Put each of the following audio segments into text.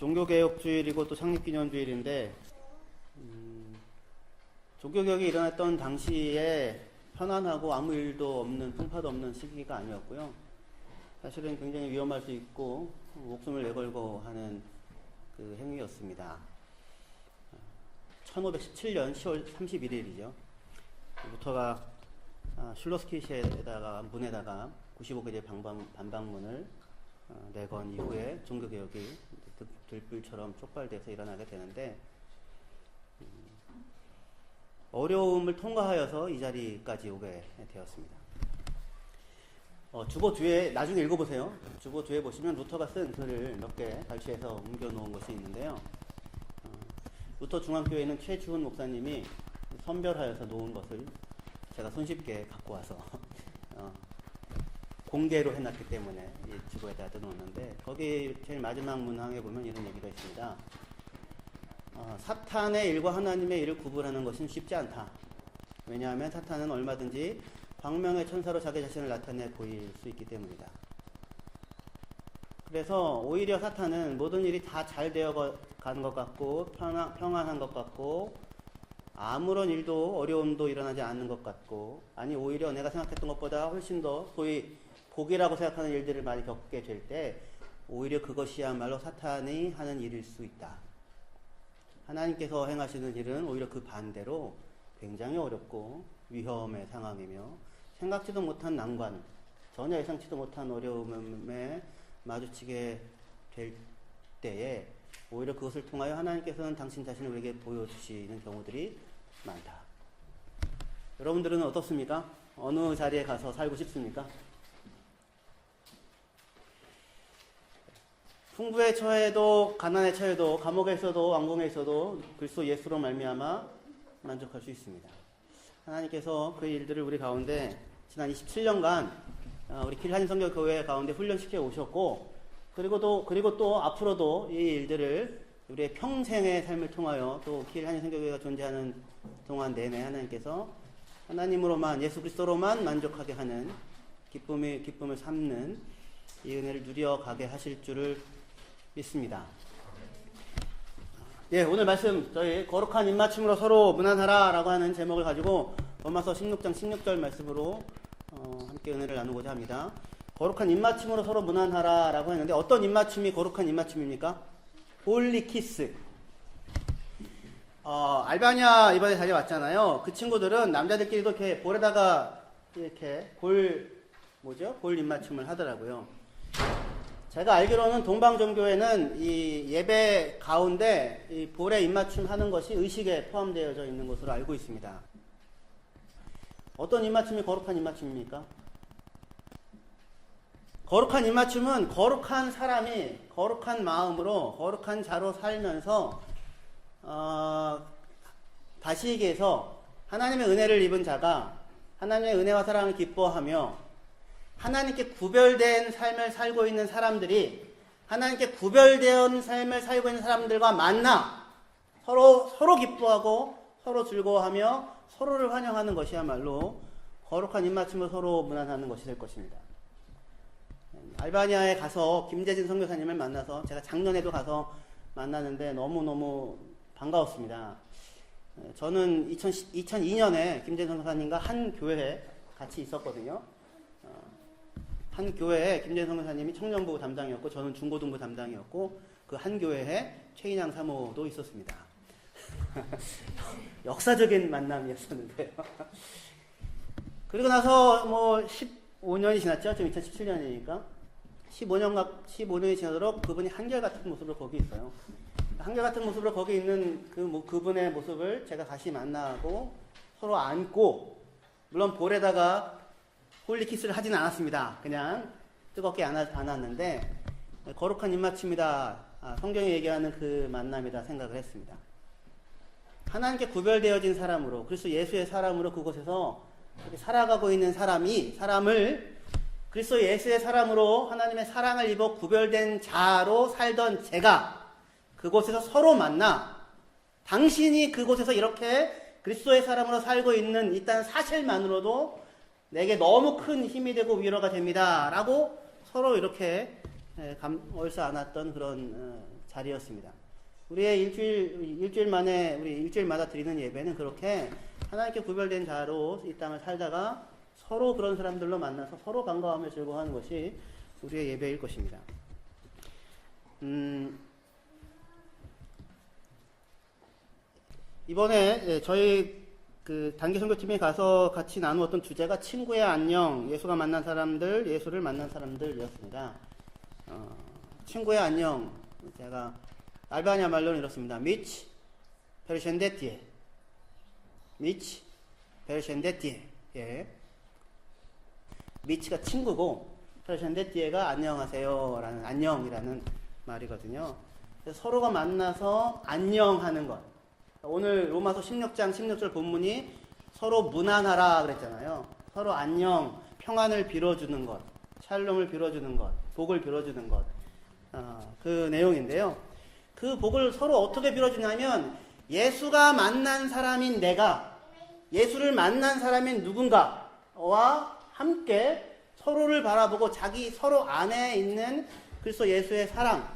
종교개혁주일이고 또 창립기념주일인데 종교개혁이 일어났던 당시에 편안하고 아무 일도 없는, 풍파도 없는 시기가 아니었고요. 사실은 굉장히 위험할 수 있고 목숨을 내걸고 하는 그 행위였습니다. 1517년 10월 31일이죠. 루터가 슐러스키시에다가 문에다가 95개의 반박문을 내건 이후에 종교개혁이 들불처럼 촉발돼서 일어나게 되는데, 어려움을 통과하여서 이 자리까지 오게 되었습니다. 주보 뒤에 나중에 읽어보세요. 주보 뒤에 보시면 루터가 쓴 글을 몇 개 발췌해서 옮겨놓은 것이 있는데요. 루터 중앙교회는 최주훈 목사님이 선별하여서 놓은 것을 제가 손쉽게 갖고 와서 공개로 해놨기 때문에 이 주보에다 넣었는데, 거기 제일 마지막 문항에 보면 이런 얘기가 있습니다. 사탄의 일과 하나님의 일을 구분하는 것은 쉽지 않다. 왜냐하면 사탄은 얼마든지 광명의 천사로 자기 자신을 나타내 보일 수 있기 때문이다. 그래서 오히려 사탄은 모든 일이 다 잘 되어 가는 것 같고 평안한 것 같고 아무런 일도 어려움도 일어나지 않는 것 같고, 아니 오히려 내가 생각했던 것보다 훨씬 더 소위 복이라고 생각하는 일들을 많이 겪게 될 때 오히려 그것이야말로 사탄이 하는 일일 수 있다. 하나님께서 행하시는 일은 오히려 그 반대로 굉장히 어렵고 위험의 상황이며 생각지도 못한 난관, 전혀 예상치도 못한 어려움에 마주치게 될 때에 오히려 그것을 통하여 하나님께서는 당신 자신을 우리에게 보여주시는 경우들이 많다. 여러분들은 어떻습니까? 어느 자리에 가서 살고 싶습니까? 풍부에 처해도 가난에 처해도 감옥에 있어도 왕궁에 있어도 그리스도 예수로 말미암아 만족할 수 있습니다. 하나님께서 그 일들을 우리 가운데 지난 27년간 우리 길 한인선교교회 가운데 훈련시켜 오셨고, 그리고 또 앞으로도 이 일들을 우리의 평생의 삶을 통하여 또 길 한인선교교회가 존재하는 동안 내내 하나님께서 하나님으로만, 예수 그리스도로만 만족하게 하는 기쁨을 삼는 이 은혜를 누려가게 하실 줄을 믿습니다. 예, 오늘 말씀 저희 거룩한 입맞춤으로 서로 무난하라 라고 하는 제목을 가지고 로마서 16장 16절 말씀으로 함께 은혜를 나누고자 합니다. 거룩한 입맞춤으로 서로 무난하라 라고 했는데, 어떤 입맞춤이 거룩한 입맞춤입니까? 홀리키스. 알바니아 이번에 다녀왔잖아요. 그 친구들은 남자들끼리도 이렇게 볼에다가 이렇게 골 입맞춤을 하더라고요. 제가 알기로는 동방종교에는 이 예배 가운데 이 볼에 입맞춤 하는 것이 의식에 포함되어져 있는 것으로 알고 있습니다. 어떤 입맞춤이 거룩한 입맞춤입니까? 거룩한 입맞춤은 거룩한 사람이 거룩한 마음으로 거룩한 자로 살면서 다시 얘기해서 하나님의 은혜를 입은 자가 하나님의 은혜와 사랑을 기뻐하며 하나님께 구별된 삶을 살고 있는 사람들이 하나님께 구별된 삶을 살고 있는 사람들과 만나 서로 기뻐하고 서로 즐거워하며 서로를 환영하는 것이야말로 거룩한 입맞춤으로 서로 무난하는 것이 될 것입니다. 알바니아에 가서 김재진 선교사님을 만나서 제가 작년에도 가서 만났는데 너무너무 반가웠습니다. 저는 2002년에 김재진 선교사님과 한 교회에 같이 있었거든요. 한 교회에 김재진 선교사님이 청년부 담당이었고 저는 중고등부 담당이었고, 그 한 교회에 최인양 사모도 있었습니다. 역사적인 만남이었었는데요. 그리고 나서 15년이 지났죠. 지금 2017년이니까 15년이 지나도록 그분이 한결같은 모습으로 거기 있어요. 한결같은 모습으로 거기 있는 그분의 모습을 제가 다시 만나고 서로 안고, 물론 볼에다가 홀리키스를 하지는 않았습니다. 그냥 뜨겁게 안았는데 거룩한 입맞춤이다, 성경이 얘기하는 그 만남이다 생각을 했습니다. 하나님께 구별되어진 사람으로, 그리스도 예수의 사람으로 그곳에서 살아가고 있는 사람을 그리스도 예수의 사람으로 하나님의 사랑을 입어 구별된 자로 살던 제가 그곳에서 서로 만나 당신이 그곳에서 이렇게 그리스도의 사람으로 살고 있는 일단 사실만으로도 내게 너무 큰 힘이 되고 위로가 됩니다 라고 서로 이렇게 얼싸 안았던 그런 자리였습니다. 우리의 일주일 만에, 우리 일주일마다 드리는 예배는 그렇게 하나님께 구별된 자로 이 땅을 살다가 서로 그런 사람들로 만나서 서로 반가워하며 즐거워하는 것이 우리의 예배일 것입니다. 이번에 저희 그 단기 선교팀에 가서 같이 나누었던 주제가 친구의 안녕, 예수가 만난 사람들, 예수를 만난 사람들이었습니다. 친구의 안녕, 제가 알바니아 말로는 이렇습니다. 미치 페르셴데티에, 미치 페르셴데티에. 예. 미치가 친구고 페르셴데티에가 안녕하세요라는 안녕이라는 말이거든요. 서로가 만나서 안녕하는 것. 오늘 로마서 16장 16절 본문이 서로 문안하라 그랬잖아요. 서로 안녕, 평안을 빌어주는 것, 샬롬을 빌어주는 것, 복을 빌어주는 것. 그 내용인데요. 그 복을 서로 어떻게 빌어주냐면 예수가 만난 사람인 내가, 예수를 만난 사람인 누군가와 함께 서로를 바라보고 자기 서로 안에 있는 그리스도 예수의 사랑,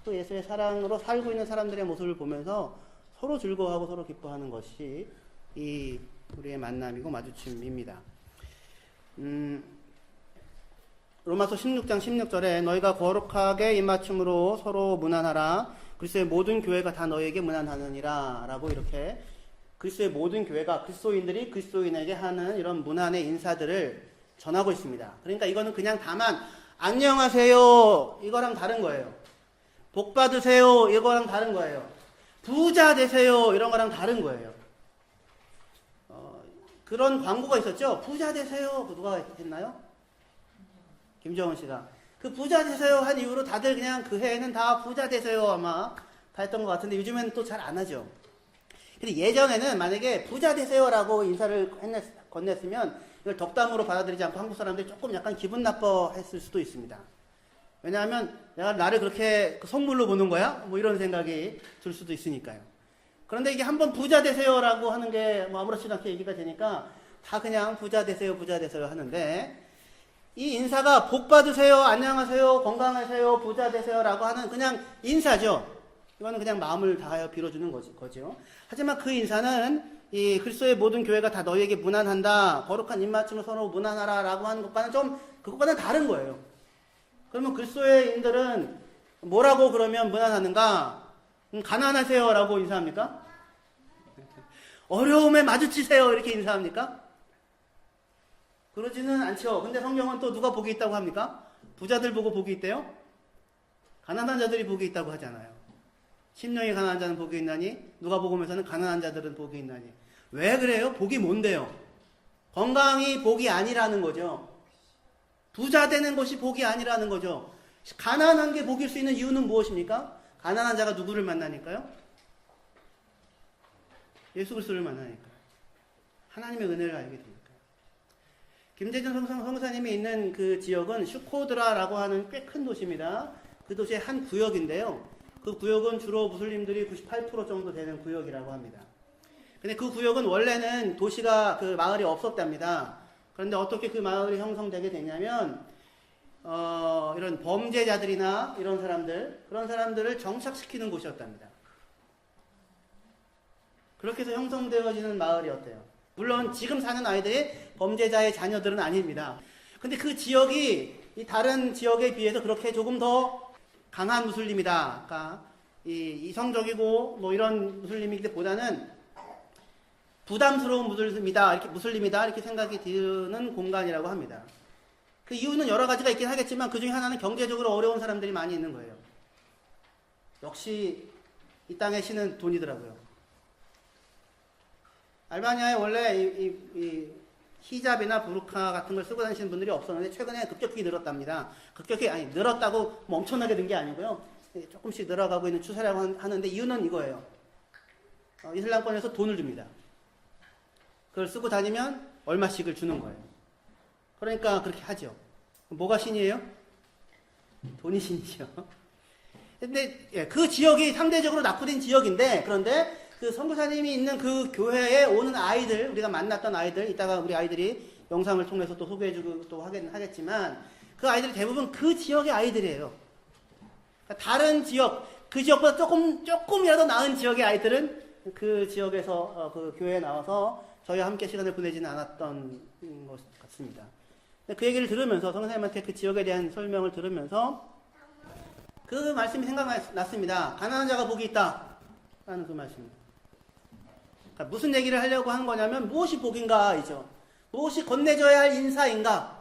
그 예수의 사랑으로 살고 있는 사람들의 모습을 보면서 서로 즐거워하고 서로 기뻐하는 것이 이 우리의 만남이고 마주침입니다. 로마서 16장 16절에 너희가 거룩하게 입맞춤으로 서로 문안하라. 그리스도의 모든 교회가 다 너희에게 문안하느니라 라고 이렇게 그리스도의 모든 교회가 그리스도인들이 그리스도인에게 하는 이런 문안의 인사들을 전하고 있습니다. 그러니까 이거는 그냥 다만 안녕하세요 이거랑 다른 거예요. 복 받으세요 이거랑 다른 거예요. 부자 되세요 이런 거랑 다른 거예요. 그런 광고가 있었죠. 부자 되세요. 누가 했나요? 김정은 씨가. 그 부자 되세요 한 이후로 다들 그냥 그 해에는 다 부자 되세요 아마 다 했던 것 같은데 요즘에는 또 잘 안 하죠. 근데 예전에는 만약에 부자 되세요라고 인사를 건넸으면 이걸 덕담으로 받아들이지 않고 한국 사람들이 조금 약간 기분 나빠했을 수도 있습니다. 왜냐하면 내가 나를 그렇게 선물로 보는 거야? 뭐 이런 생각이 들 수도 있으니까요. 그런데 이게 한번 부자 되세요라고 하는 게 뭐 아무렇지도 않게 얘기가 되니까 다 그냥 부자 되세요 하는데 이 인사가 복 받으세요, 안녕하세요, 건강하세요, 부자 되세요라고 하는 그냥 인사죠. 이거는 그냥 마음을 다하여 빌어주는 거죠. 하지만 그 인사는 이 그리스도의 모든 교회가 다 너희에게 문안한다, 거룩한 입맞춤을 서로 문안하라라고 하는 것과는 그것과는 다른 거예요. 그러면 그리스도인들은 뭐라고 그러면 문안하는가? 가난하세요라고 인사합니까? 어려움에 마주치세요 이렇게 인사합니까? 그러지는 않죠. 근데 성경은 또 누가 복이 있다고 합니까? 부자들 보고 복이 있대요? 가난한 자들이 복이 있다고 하잖아요. 심령이 가난한 자는 복이 있나니 누가 보고면서는 가난한 자들은 복이 있나니. 왜 그래요? 복이 뭔데요? 건강이 복이 아니라는 거죠. 부자 되는 것이 복이 아니라는 거죠. 가난한 게 복일 수 있는 이유는 무엇입니까? 가난한 자가 누구를 만나니까요? 예수 그리스도를 만나니까요. 하나님의 은혜를 알게 되니까요. 김재준 성사님이 있는 그 지역은 슈코드라라고 하는 꽤 큰 도시입니다. 그 도시의 한 구역인데요. 그 구역은 주로 무슬림들이 98% 정도 되는 구역이라고 합니다. 근데 그 구역은 원래는 도시가 그 마을이 없었답니다. 그런데 어떻게 그 마을이 형성되게 되냐면 이런 범죄자들이나 이런 사람들, 그런 사람들을 정착시키는 곳이었답니다. 그렇게 해서 형성되어지는 마을이었대요. 물론 지금 사는 아이들이 범죄자의 자녀들은 아닙니다. 근데 그 지역이 이 다른 지역에 비해서 그렇게 조금 더 강한 무슬림이다. 그러니까 이성적이고 뭐 이런 무슬림이기보다는 부담스러운 무슬림이다 이렇게 생각이 드는 공간이라고 합니다. 그 이유는 여러 가지가 있긴 하겠지만 그 중에 하나는 경제적으로 어려운 사람들이 많이 있는 거예요. 역시 이 땅의 신은 돈이더라고요. 알바니아에 원래 이 히잡이나 부르카 같은 걸 쓰고 다니시는 분들이 없었는데 최근에 급격히 늘었답니다. 늘었다고 뭐 엄청나게 된 게 아니고요. 조금씩 늘어가고 있는 추세라고 하는데 이유는 이거예요. 이슬람권에서 돈을 줍니다. 그걸 쓰고 다니면 얼마씩을 주는 거예요. 그러니까 그렇게 하죠. 뭐가 신이에요? 돈이 신이죠. 근데 그 지역이 상대적으로 낙후된 지역인데 그런데 그 선교사님이 있는 그 교회에 오는 아이들, 우리가 만났던 아이들, 이따가 우리 아이들이 영상을 통해서 또 소개해주고 또 하겠지만 그 아이들이 대부분 그 지역의 아이들이에요. 그러니까 다른 지역, 그 지역보다 조금이라도 나은 지역의 아이들은 그 지역에서 그 교회에 나와서 저희와 함께 시간을 보내지는 않았던 것 같습니다. 그 얘기를 들으면서 선생님한테 그 지역에 대한 설명을 들으면서 그 말씀이 생각났습니다. 가난한 자가 복이 있다 라는 그 말씀입니다. 그러니까 무슨 얘기를 하려고 하는 거냐면 무엇이 복인가 이죠. 무엇이 건네줘야 할 인사인가.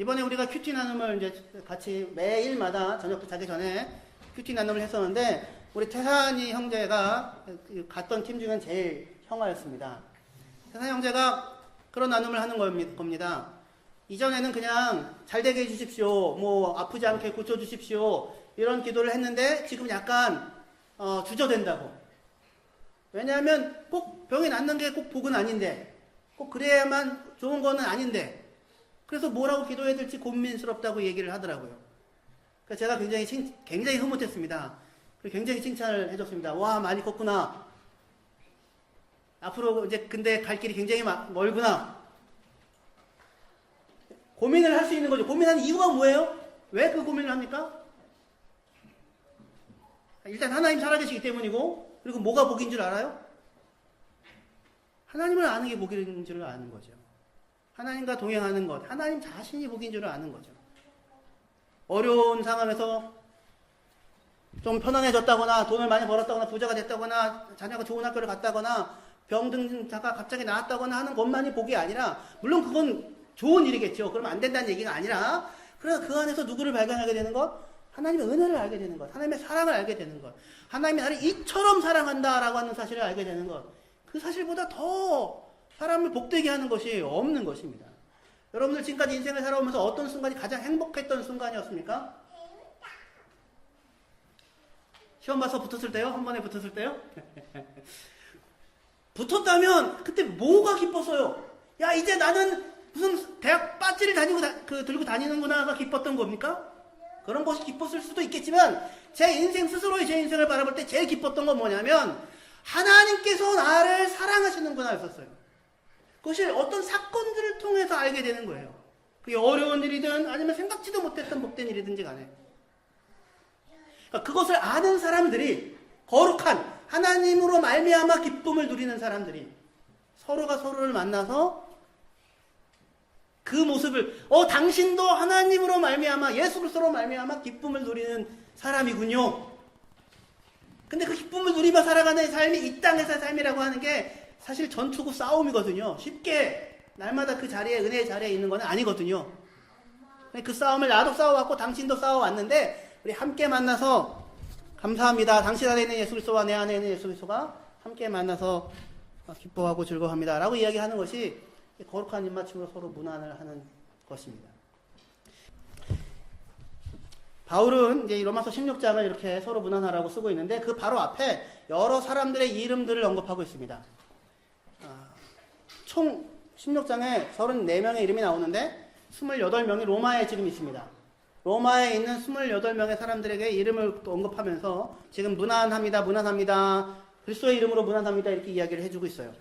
이번에 우리가 큐티 나눔을 이제 같이 매일마다 저녁 자기 전에 큐티 나눔을 했었는데 우리 태산이 형제가 갔던 팀 중엔 제일 형아였습니다. 태산이 형제가 그런 나눔을 하는 겁니다. 이전에는 그냥 잘 되게 해주십시오, 뭐 아프지 않게 고쳐주십시오 이런 기도를 했는데 지금 약간 주저된다고. 왜냐하면 꼭 병이 낫는 게 꼭 복은 아닌데, 꼭 그래야만 좋은 거는 아닌데, 그래서 뭐라고 기도해야 될지 고민스럽다고 얘기를 하더라고요. 그래서 제가 굉장히 흐뭇했습니다. 굉장히 칭찬을 해줬습니다. 와, 많이 컸구나. 앞으로 이제 근데 갈 길이 굉장히 멀구나. 고민을 할 수 있는 거죠. 고민하는 이유가 뭐예요? 왜 그 고민을 합니까? 일단 하나님 살아계시기 때문이고, 그리고 뭐가 복인 줄 알아요? 하나님을 아는 게 복인 줄 아는 거죠. 하나님과 동행하는 것, 하나님 자신이 복인 줄 아는 거죠. 어려운 상황에서 좀 편안해졌다거나, 돈을 많이 벌었다거나, 부자가 됐다거나, 자녀가 좋은 학교를 갔다거나, 병든자가 갑자기 나았다거나 하는 것만이 복이 아니라, 물론 그건 좋은 일이겠죠. 그러면 안 된다는 얘기가 아니라, 그래서 그 안에서 누구를 발견하게 되는 것? 하나님의 은혜를 알게 되는 것, 하나님의 사랑을 알게 되는 것, 하나님이 나를 이처럼 사랑한다라고 하는 사실을 알게 되는 것, 그 사실보다 더 사람을 복되게 하는 것이 없는 것입니다. 여러분들 지금까지 인생을 살아오면서 어떤 순간이 가장 행복했던 순간이었습니까? 시험 봐서 붙었을 때요? 한 번에 붙었을 때요? 붙었다면 그때 뭐가 기뻤어요? 야, 이제 나는 무슨 대학 빠지를 들고 다니는구나가 기뻤던 겁니까? 그런 것이 기뻤을 수도 있겠지만 제 인생 스스로의 제 인생을 바라볼 때 제일 기뻤던 건 뭐냐면 하나님께서 나를 사랑하시는구나 였었어요. 그것이 어떤 사건들을 통해서 알게 되는 거예요. 그게 어려운 일이든 아니면 생각지도 못했던 복된 일이든지 간에. 그러니까 그것을 아는 사람들이 거룩한 하나님으로 말미암아 기쁨을 누리는 사람들이 서로가 서로를 만나서 그 모습을 당신도 하나님으로 말미암아 예수 그리스도로 말미암아 기쁨을 누리는 사람이군요. 근데 그 기쁨을 누리며 살아가는 삶이 이 땅에서의 삶이라고 하는 게 사실 전투고 싸움이거든요. 쉽게 날마다 그 자리에 은혜의 자리에 있는 건 아니거든요. 그 싸움을 나도 싸워왔고 당신도 싸워왔는데 우리 함께 만나서 감사합니다. 당신 안에 있는 예수 그리스도와 내 안에 있는 예수 그리스도가 함께 만나서 기뻐하고 즐거워합니다. 라고 이야기하는 것이 거룩한 입맞춤으로 서로 문안을 하는 것입니다. 바울은 이제 로마서 16장을 이렇게 서로 문안하라고 쓰고 있는데 그 바로 앞에 여러 사람들의 이름들을 언급하고 있습니다. 총 16장에 34명의 이름이 나오는데 28명이 로마에 지금 있습니다. 로마에 있는 28명의 사람들에게 이름을 또 언급하면서 지금 문안합니다. 그리스도의 이름으로 문안합니다. 이렇게 이야기를 해주고 있어요.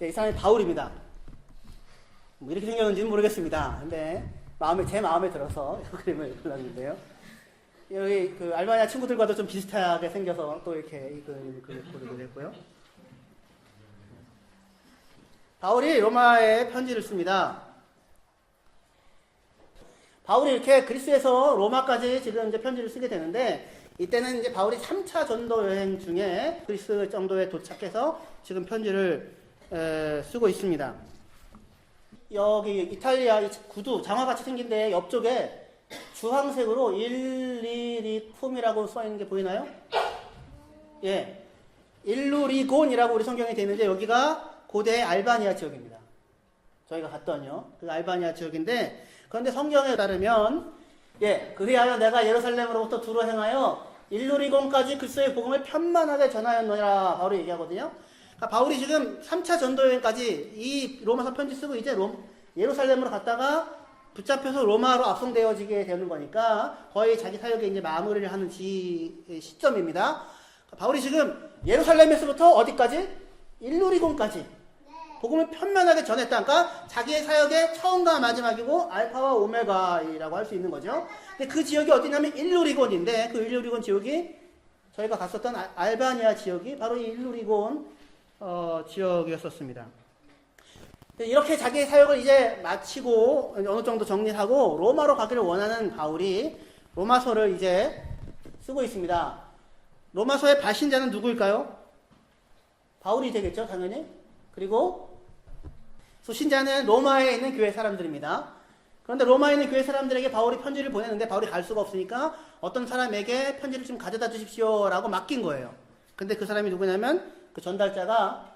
이 사람이 바울입니다. 뭐 이렇게 생겼는지는 모르겠습니다. 근데 제 마음에 들어서 이 그림을 골랐는데요. 여기 그 알바니아 친구들과도 좀 비슷하게 생겨서 또 이렇게 이 그림을 고르게 됐고요. 바울이 로마에 편지를 씁니다. 바울이 이렇게 그리스에서 로마까지 지금 이제 편지를 쓰게 되는데 이때는 이제 바울이 3차 전도 여행 중에 그리스 정도에 도착해서 지금 편지를 쓰고 있습니다. 여기 이탈리아 구두 장화같이 생긴 데 옆쪽에 주황색으로 일리리쿰이라고 써있는 게 보이나요? 예, 일루리곤이라고 우리 성경에 되어 있는데 여기가 고대 알바니아 지역입니다. 저희가 갔던요. 그 알바니아 지역인데 그런데 성경에 따르면 그리하여 내가 예루살렘으로부터 두루 행하여 일루리곤까지 그리스도의 복음을 편만하게 전하였노라 바울이 얘기하거든요. 그러니까 바울이 지금 3차 전도여행까지 이 로마서 편지 쓰고 이제 예루살렘으로 갔다가 붙잡혀서 로마로 압송되어지게 되는 거니까 거의 자기 사역에 이제 마무리를 하는 시점입니다. 바울이 지금 예루살렘에서부터 어디까지? 일루리곤까지 복음을 편만하게 전했다. 그러니까 자기의 사역의 처음과 마지막이고 알파와 오메가이라고 할 수 있는 거죠. 근데 그 지역이 어디냐면 일루리곤인데 그 일루리곤 지역이 저희가 갔었던 알바니아 지역이 바로 이 일루리곤 지역이었었습니다. 이렇게 자기의 사역을 이제 마치고 어느 정도 정리하고 로마로 가기를 원하는 바울이 로마서를 이제 쓰고 있습니다. 로마서의 발신자는 누구일까요? 바울이 되겠죠, 당연히. 그리고 수신자는 로마에 있는 교회 사람들입니다. 그런데 로마에 있는 교회 사람들에게 바울이 편지를 보냈는데 바울이 갈 수가 없으니까 어떤 사람에게 편지를 좀 가져다 주십시오라고 맡긴 거예요. 근데 그 사람이 누구냐면 그 전달자가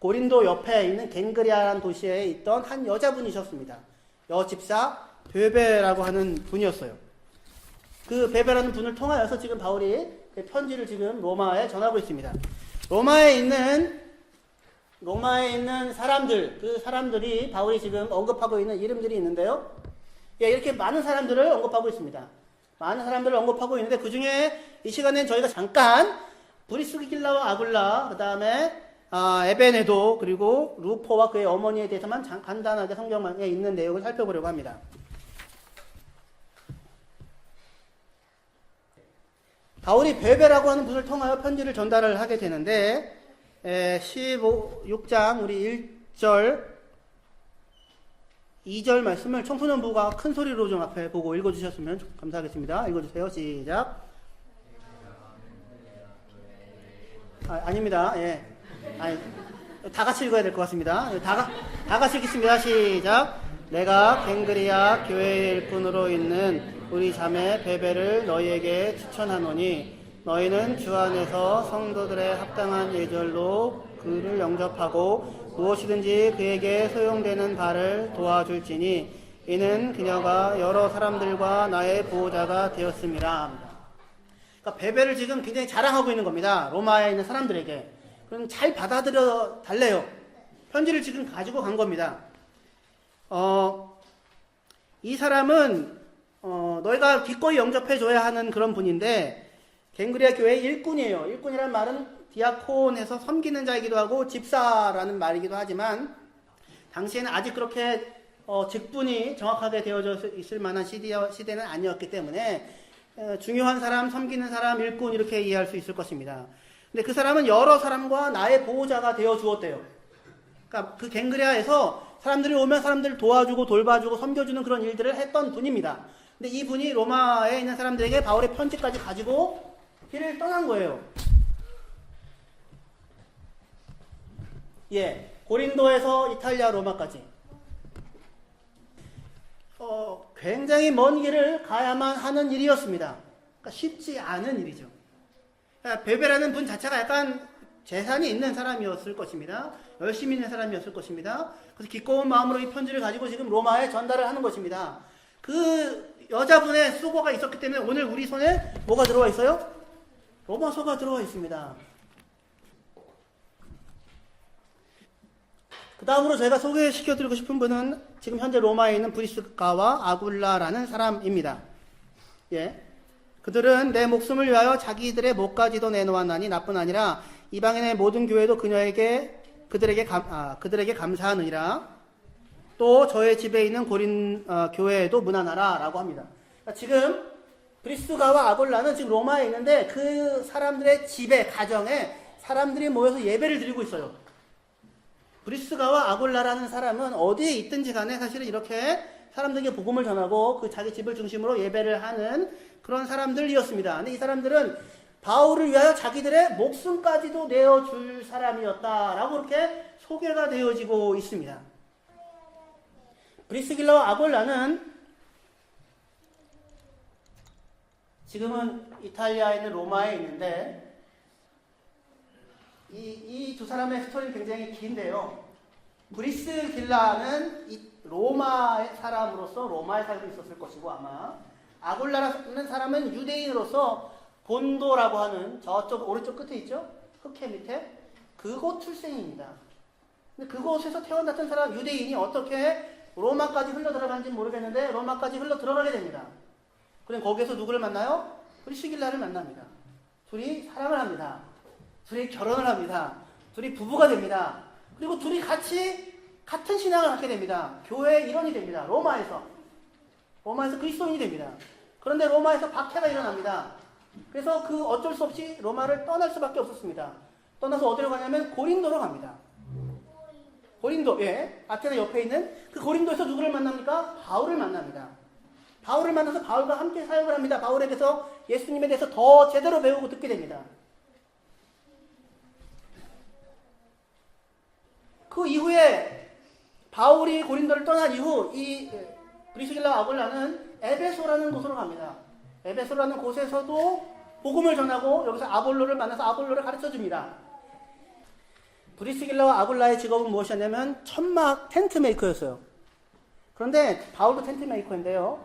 고린도 옆에 있는 갱그리아라는 도시에 있던 한 여자분이셨습니다. 여집사 베베라고 하는 분이었어요. 그 베베라는 분을 통하여서 지금 바울이 편지를 지금 로마에 전하고 있습니다. 로마에 있는 사람들, 그 사람들이 바울이 지금 언급하고 있는 이름들이 있는데요. 예, 이렇게 많은 사람들을 언급하고 있습니다. 많은 사람들을 언급하고 있는데 그 중에 이 시간엔 저희가 잠깐 브리스길라와 아굴라, 그 다음에 에베네도, 그리고 루포와 그의 어머니에 대해서만 간단하게 성경에 있는 내용을 살펴보려고 합니다. 바울이 베베라고 하는 분을 통하여 편지를 전달을 하게 되는데 16장 우리 1절 2절 말씀을 청소년부가 큰 소리로 좀 앞에 보고 읽어주셨으면 감사하겠습니다. 읽어주세요. 시작. 아닙니다. 예. 아니, 다 같이 읽어야 될 것 같습니다. 다 같이 읽겠습니다. 시작. 내가 갱그리아 교회의 일꾼으로 있는 우리 자매 베베를 너희에게 추천하노니 너희는 주 안에서 성도들의 합당한 예절로 그를 영접하고 무엇이든지 그에게 소용되는 바를 도와줄지니 이는 그녀가 여러 사람들과 나의 보호자가 되었음이라. 그러니까 베베를 지금 굉장히 자랑하고 있는 겁니다. 로마에 있는 사람들에게. 그럼 잘 받아들여 달래요. 편지를 지금 가지고 간 겁니다. 이 사람은 너희가 기꺼이 영접해줘야 하는 그런 분인데 갱그리아 교회의 일꾼이에요. 일꾼이란 말은 디아콘에서 섬기는 자이기도 하고 집사라는 말이기도 하지만 당시에는 아직 그렇게 직분이 정확하게 되어져 있을 만한 시대는 아니었기 때문에 중요한 사람, 섬기는 사람, 일꾼 이렇게 이해할 수 있을 것입니다. 근데 그 사람은 여러 사람과 나의 보호자가 되어 주었대요. 그러니까 그 갱그리아에서 사람들이 오면 사람들을 도와주고 돌봐주고 섬겨주는 그런 일들을 했던 분입니다. 근데 이 분이 로마에 있는 사람들에게 바울의 편지까지 가지고 길을 떠난 거예요. 예, 고린도에서 이탈리아 로마까지 굉장히 먼 길을 가야만 하는 일이었습니다. 그러니까 쉽지 않은 일이죠. 그러니까 베베라는 분 자체가 약간 재산이 있는 사람이었을 것입니다. 열심히 있는 사람이었을 것입니다. 그래서 기꺼운 마음으로 이 편지를 가지고 지금 로마에 전달을 하는 것입니다. 그 여자분의 수고가 있었기 때문에 오늘 우리 손에 뭐가 들어와 있어요? 로마서가 들어와 있습니다. 그 다음으로 제가 소개시켜드리고 싶은 분은 지금 현재 로마에 있는 브리스가와 아굴라라는 사람입니다. 예. 그들은 내 목숨을 위하여 자기들의 목까지도 내놓았나니 나뿐 아니라 이방인의 모든 교회도 그들에게 감사하느니라. 또 저의 집에 있는 고린 교회에도 문안하라 라고 합니다. 그러니까 지금 브리스가와 아굴라는 지금 로마에 있는데 그 사람들의 집에, 가정에 사람들이 모여서 예배를 드리고 있어요. 브리스가와 아굴라라는 사람은 어디에 있든지 간에 사실은 이렇게 사람들에게 복음을 전하고 그 자기 집을 중심으로 예배를 하는 그런 사람들이었습니다. 근데 이 사람들은 바울을 위하여 자기들의 목숨까지도 내어줄 사람이었다라고 이렇게 소개가 되어지고 있습니다. 브리스길라와 아굴라는 지금은 이탈리아에 있는 로마에 있는데 이 두 사람의 스토리는 굉장히 긴데요. 브리스길라는 로마의 사람으로서 로마에 살고 있었을 것이고 아마 아굴라라는 사람은 유대인으로서 본도라고 하는 저쪽 오른쪽 끝에 있죠? 흑해 밑에 그곳 출생입니다. 근데 그곳에서 태어났던 사람 유대인이 어떻게 로마까지 흘러 들어간지 모르겠는데 로마까지 흘러 들어가게 됩니다. 그럼 거기에서 누구를 만나요? 브리스길라를 만납니다. 둘이 사랑을 합니다. 둘이 결혼을 합니다. 둘이 부부가 됩니다. 그리고 둘이 같이 같은 신앙을 갖게 됩니다. 교회의 일원이 됩니다. 로마에서 그리스도인이 됩니다. 그런데 로마에서 박해가 일어납니다. 그래서 그 어쩔 수 없이 로마를 떠날 수밖에 없었습니다. 떠나서 어디로 가냐면 고린도로 갑니다. 고린도, 예, 아테네 옆에 있는 그 고린도에서 누구를 만납니까? 바울을 만납니다. 바울을 만나서 바울과 함께 사역을 합니다. 바울에게서 예수님에 대해서 더 제대로 배우고 듣게 됩니다. 그 이후에 바울이 고린도를 떠난 이후 이 브리스길라와 아굴라는 에베소라는 곳으로 갑니다. 에베소라는 곳에서도 복음을 전하고 여기서 아볼로를 만나서 아볼로를 가르쳐줍니다. 브리스길라와 아굴라의 직업은 무엇이었냐면 천막 텐트 메이커였어요. 그런데 바울도 텐트 메이커인데요.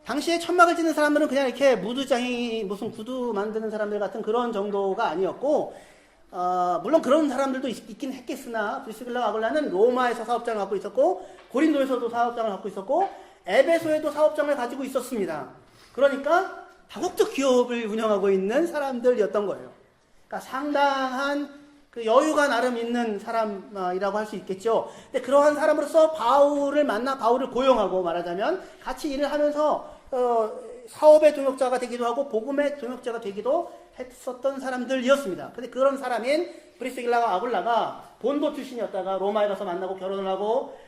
당시에 천막을 짓는 사람들은 그냥 이렇게 무드장이 무슨 구두 만드는 사람들 같은 그런 정도가 아니었고, 물론 그런 사람들도 있긴 했겠으나 브리스길라와 아굴라는 로마에서 사업장을 갖고 있었고, 고린도에서도 사업장을 갖고 있었고, 에베소에도 사업장을 가지고 있었습니다. 그러니까 다국적 기업을 운영하고 있는 사람들이었던 거예요. 그러니까 상당한 그 여유가 나름 있는 사람이라고 할 수 있겠죠. 근데 그러한 사람으로서 바울을 만나 바울을 고용하고 말하자면 같이 일을 하면서 사업의 동역자가 되기도 하고 복음의 동역자가 되기도 했었던 사람들이었습니다. 근데 그런 사람인 브리스길라와 아굴라가 본도 출신이었다가 로마에 가서 만나고 결혼을 하고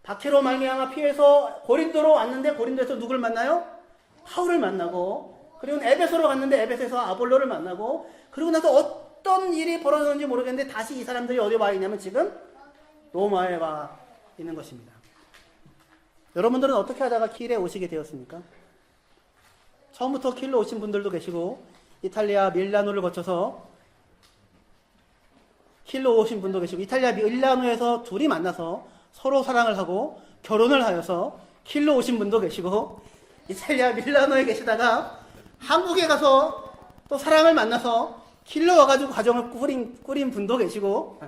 박해로 말미암아 피해서 고린도로 왔는데 고린도에서 누구를 만나요? 바울을 만나고, 그리고 에베소로 갔는데 에베소에서 아볼로를 만나고, 그리고 나서 어떤 일이 벌어졌는지 모르겠는데 다시 이 사람들이 어디 와 있냐면 지금 로마에 와 있는 것입니다. 여러분들은 어떻게 하다가 킬에 오시게 되었습니까? 처음부터 킬로 오신 분들도 계시고 이탈리아 밀라노를 거쳐서 킬로 오신 분도 계시고, 이탈리아 밀라노에서 둘이 만나서 서로 사랑을 하고 결혼을 하여서 킬로 오신 분도 계시고, 이탈리아 밀라노에 계시다가 한국에 가서 또 사랑을 만나서 킬로 와가지고 가정을 꾸린 분도 계시고,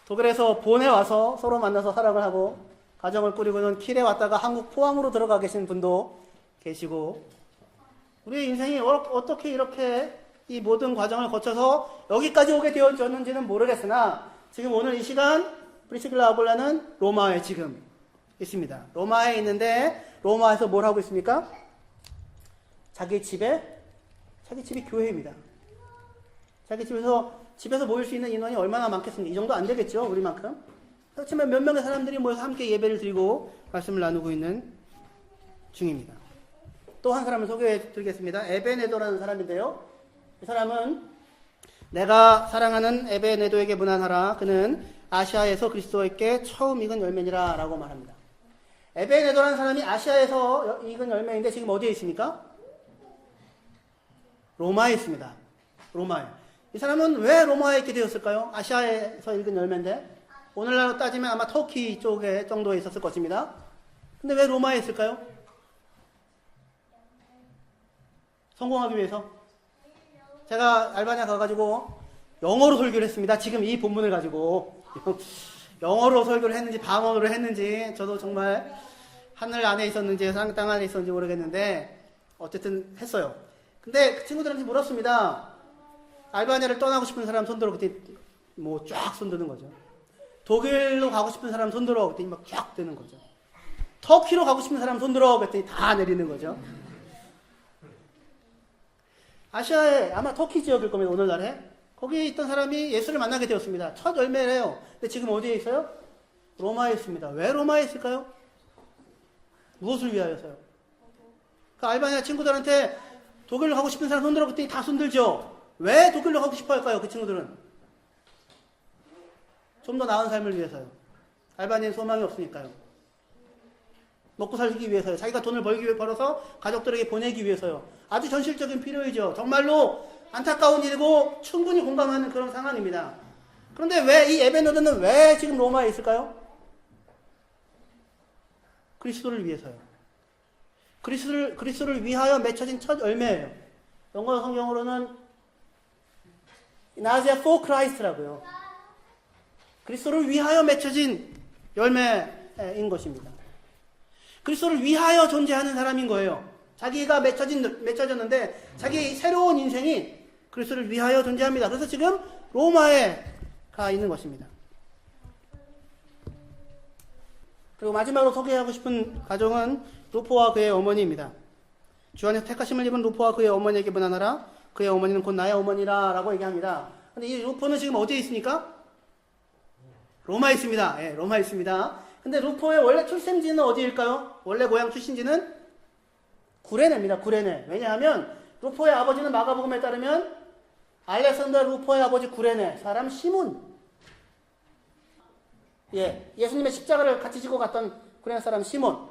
독일에서 본에 와서 서로 만나서 사랑을 하고 가정을 꾸리고는 킬에 왔다가 한국 포항으로 들어가 계신 분도 계시고, 우리의 인생이 어떻게 이렇게 이 모든 과정을 거쳐서 여기까지 오게 되어졌는지는 모르겠으나 지금 오늘 이 시간 브리스길라 아굴라는 로마에 지금 있습니다. 로마에 있는데 로마에서 뭘 하고 있습니까? 자기 집이 교회입니다. 자기 집에서 모일 수 있는 인원이 얼마나 많겠습니까? 이 정도 안 되겠죠, 우리만큼. 그렇지만 몇 명의 사람들이 모여서 함께 예배를 드리고 말씀을 나누고 있는 중입니다. 또 한 사람을 소개해 드리겠습니다. 에베네도라는 사람인데요. 이 사람은 내가 사랑하는 에베네도에게 문안하라. 그는 아시아에서 그리스도에게 처음 익은 열매니라 라고 말합니다. 에베네도라는 사람이 아시아에서 익은 열매인데 지금 어디에 있습니까? 로마에 있습니다. 로마에. 이 사람은 왜 로마에 있게 되었을까요? 아시아에서 익은 열매인데 오늘날로 따지면 아마 터키 쪽에 정도에 있었을 것입니다. 근데 왜 로마에 있을까요? 성공하기 위해서. 제가 알바니아 가가지고 영어로 설교를 했습니다. 지금 이 본문을 가지고 영어로 설교를 했는지 방언으로 했는지 저도 정말 하늘 안에 있었는지 땅 안에 있었는지 모르겠는데 어쨌든 했어요. 근데 그 친구들한테 물었습니다. 알바니아를 떠나고 싶은 사람 손들어. 그때 뭐 쫙 손드는 거죠. 독일로 가고 싶은 사람 손들어. 그랬더니 막 쫙 드는 거죠. 터키로 가고 싶은 사람 손들어. 그랬더니 다 내리는 거죠. 아시아에 아마 터키 지역일 겁니다. 오늘날에. 거기에 있던 사람이 예수를 만나게 되었습니다. 첫 열매래요. 근데 지금 어디에 있어요? 로마에 있습니다. 왜 로마에 있을까요? 무엇을 위하여서요? 그 알바니아 친구들한테 독일로 가고 싶은 사람 손들어. 그랬더니 다 손들죠. 왜 독일로 가고 싶어 할까요? 그 친구들은. 좀 더 나은 삶을 위해서요. 알바니아에 소망이 없으니까요. 먹고 살기 위해서요. 자기가 돈을 벌어서 가족들에게 보내기 위해서요. 아주 현실적인 필요이죠. 정말로 안타까운 일이고 충분히 공감하는 그런 상황입니다. 그런데 왜 이 에베네도는 왜 지금 로마에 있을까요? 그리스도를 위해서요. 그리스도를 위하여 맺혀진 첫 열매예요. 영어 성경으로는 나지아 for Christ라고요. 그리스도를 위하여 맺혀진 열매인 것입니다. 그리스도를 위하여 존재하는 사람인 거예요. 자기가 맺혀졌는데 자기 새로운 인생이 그리스도를 위하여 존재합니다. 그래서 지금 로마에 가 있는 것입니다. 그리고 마지막으로 소개하고 싶은 가정은 루포와 그의 어머니입니다. 주 안에서 택하심을 입은 루포와 그의 어머니에게 문안하라. 그의 어머니는 곧 나의 어머니라 라고 얘기합니다. 근데 이 루포는 지금 어디에 있습니까? 로마에 있습니다. 예, 로마에 있습니다. 근데 루포의 원래 출생지는 어디일까요? 원래 고향 출신지는 구레네입니다. 구레네. 왜냐하면 루포의 아버지는 마가복음에 따르면 알렉산더 루포의 아버지 구레네, 사람 시몬. 예, 예수님의 십자가를 같이 지고 갔던 구레네 사람 시몬.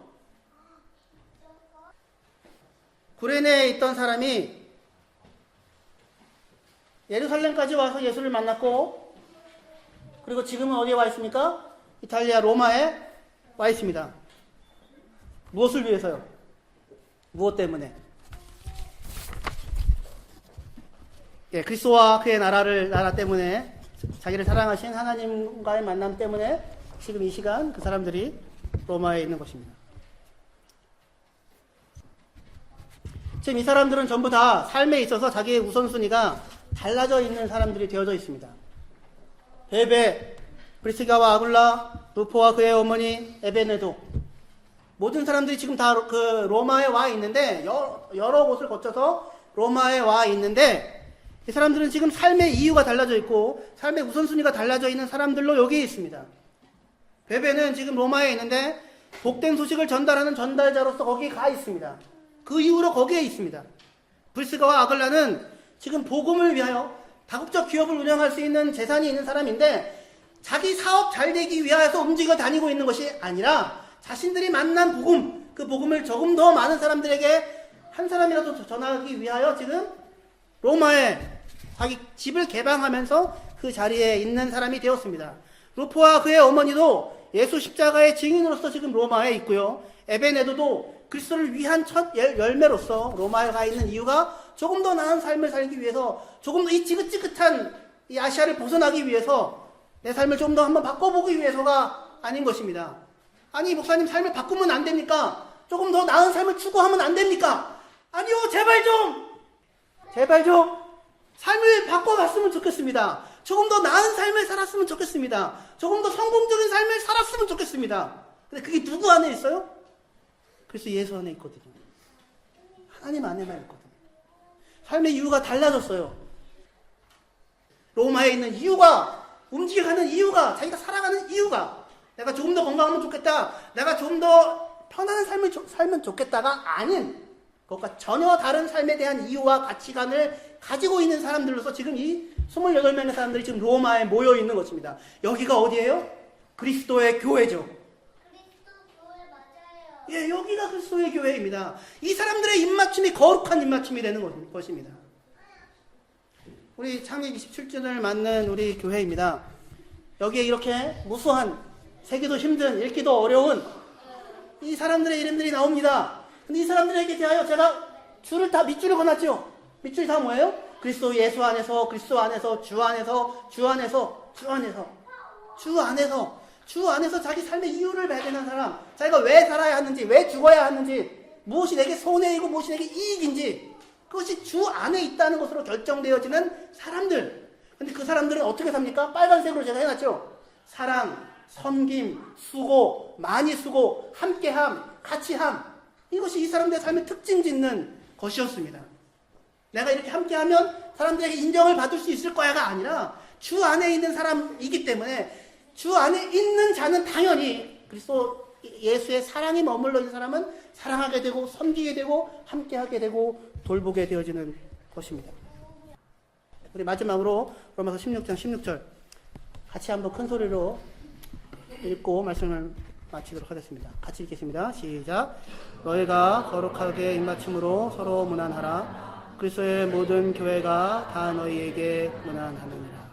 구레네에 있던 사람이 예루살렘까지 와서 예수를 만났고, 그리고 지금은 어디에 와 있습니까? 이탈리아 로마에 와 있습니다. 무엇을 위해서요? 무엇 때문에? 예, 그리스도와 그의 나라 때문에, 자기를 사랑하신 하나님과의 만남 때문에 지금 이 시간 그 사람들이 로마에 있는 것입니다. 지금 이 사람들은 전부 다 삶에 있어서 자기의 우선순위가 달라져 있는 사람들이 되어져 있습니다. 베베, 브리스가와 아굴라, 루포와 그의 어머니 에베네도, 모든 사람들이 지금 다 그 로마에 와 있는데, 여러 곳을 거쳐서 로마에 와 있는데, 이 사람들은 지금 삶의 이유가 달라져 있고 삶의 우선순위가 달라져 있는 사람들로 여기에 있습니다. 베베는 지금 로마에 있는데 복된 소식을 전달하는 전달자로서 거기에 가 있습니다. 그 이후로 거기에 있습니다. 브리스가와 아글라는 지금 복음을 위하여 다국적 기업을 운영할 수 있는 재산이 있는 사람인데, 자기 사업 잘 되기 위하여서 움직여 다니고 있는 것이 아니라 자신들이 만난 복음, 그 복음을 조금 더 많은 사람들에게 한 사람이라도 전하기 위하여 지금 로마에 자기 집을 개방하면서 그 자리에 있는 사람이 되었습니다. 루포와 그의 어머니도 예수 십자가의 증인으로서 지금 로마에 있고요. 에베네도도 그리스도를 위한 첫 열매로서 로마에 가 있는 이유가 조금 더 나은 삶을 살기 위해서, 조금 더 이 지긋지긋한 이 아시아를 벗어나기 위해서, 내 삶을 좀 더 한번 바꿔보기 위해서가 아닌 것입니다. 아니, 목사님 삶을 바꾸면 안 됩니까? 조금 더 나은 삶을 추구하면 안 됩니까? 아니요, 제발 좀 삶을 바꿔봤으면 좋겠습니다. 조금 더 나은 삶을 살았으면 좋겠습니다. 조금 더 성공적인 삶을 살았으면 좋겠습니다. 근데 그게 누구 안에 있어요? 그래서 예수 안에 있거든요. 하나님 안에만 있거든요. 삶의 이유가 달라졌어요. 로마에 있는 이유가, 움직여가는 이유가, 자기가 살아가는 이유가, 내가 조금 더 건강하면 좋겠다, 내가 좀 더 편안한 삶을 살면 좋겠다가 아닌, 그것과 전혀 다른 삶에 대한 이유와 가치관을 가지고 있는 사람들로서 지금 이 28명의 사람들이 지금 로마에 모여 있는 것입니다. 여기가 어디예요? 그리스도의 교회죠. 그리스도 교회 맞아요. 예, 여기가 그리스도의 교회입니다. 이 사람들의 입맞춤이 거룩한 입맞춤이 되는 것입니다. 우리 창립 27주년을 맞는 우리 교회입니다. 여기에 이렇게 무수한, 세기도 힘든, 읽기도 어려운 이 사람들의 이름들이 나옵니다. 근데 이 사람들에게 대하여 제가 밑줄을 그어놨죠. 밑줄이 다 뭐예요? 그리스도 예수 안에서, 그리스도 안에서, 주 안에서, 주 안에서, 주 안에서, 주 안에서, 주 안에서 자기 삶의 이유를 발견한 사람, 자기가 왜 살아야 하는지, 왜 죽어야 하는지, 무엇이 내게 손해이고 무엇이 내게 이익인지, 그것이 주 안에 있다는 것으로 결정되어지는 사람들. 근데 그 사람들은 어떻게 삽니까? 빨간색으로 제가 해놨죠. 사랑, 섬김, 수고, 많이 수고, 함께함, 같이함. 이것이 이 사람들의 삶의 특징 짓는 것이었습니다. 내가 이렇게 함께하면 사람들에게 인정을 받을 수 있을 거야가 아니라, 주 안에 있는 사람이기 때문에 주 안에 있는 자는 당연히 그리스도 예수의 사랑이 머물러 있는 사람은 사랑하게 되고 섬기게 되고 함께하게 되고 돌보게 되어지는 것입니다. 우리 마지막으로 로마서 16장 16절 같이 한번 큰 소리로 읽고 말씀을 마치도록 하겠습니다. 같이 읽겠습니다. 시작. 너희가 거룩하게 입맞춤으로 서로 문안하라. 그리스도의 모든 교회가 다 너희에게 문안하느니라.